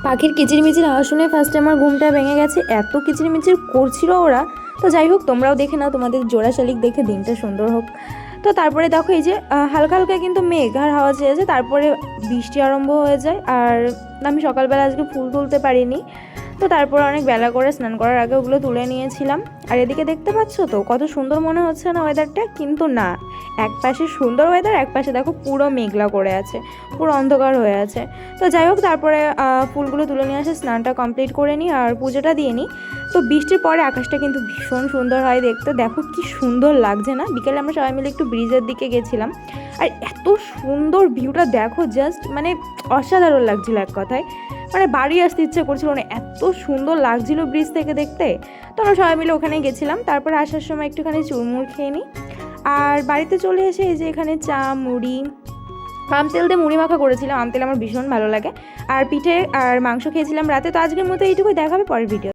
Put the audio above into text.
পাখির কিচিরমিচির আওয়াজ শুনে ফার্স্টে আমার ঘুমটা ভেঙে গেছে, এত কিচিরমিচির করছিল ওরা। তো যাই হোক, তোমরাও দেখে নাও, তোমাদের জোড়া শালিক দেখে দিনটা সুন্দর হোক। তো তারপরে দেখো এই যে হালকা হালকা কিন্তু মেঘ আর হাওয়া চেয়েছে, তারপরে বৃষ্টি আরম্ভ হয়ে যায়। আর আমি সকালবেলা আজকে ফুল তুলতে পারিনি, তো তারপর অনেক বেলা করে স্নান করার আগে ওগুলো তুলে নিয়েছিলাম। আর এদিকে দেখতে পাচ্ছ তো কত সুন্দর মনে হচ্ছে না ওয়েদারটা? কিন্তু না, এক পাশে সুন্দর ওয়েদার, এক পাশে দেখো পুরো মেঘলা করে আছে, পুরো অন্ধকার হয়ে আছে। তো যাই হোক, তারপরে ফুলগুলো তুলে নিয়ে আসে, স্নানটা কমপ্লিট করে নিই আর পুজোটা দিয়ে নিই। তো বৃষ্টির পরে আকাশটা কিন্তু ভীষণ সুন্দর হয় দেখতে, দেখো কি সুন্দর লাগছে না? বিকেলে আমরা সবাই মিলে একটু ব্রিজের দিকে গেছিলাম, আর এত সুন্দর ভিউটা দেখো, জাস্ট মানে অসাধারণ লাগছিল এক কথায়। মানে বাড়ি আসতে ইচ্ছে করছিল না, এত সুন্দর লাগছিল ব্রিজ থেকে দেখতে। তো আমরা সবাই মিলে ওখানে গেছিলাম, তারপরে আসার সময় একটুখানি চুরমুর খেয়ে নিই। আর বাড়িতে চলে এসে এই যে এখানে চা, মুড়ি, আম তেল দিয়ে মুড়ি মাখা করেছিলাম, আম তেল আমার ভীষণ ভালো লাগে, আর পিঠে আর মাংস খেয়েছিলাম রাতে। তো আজকের মতো এইটুকুই, দেখাবে পরের ভিডিও।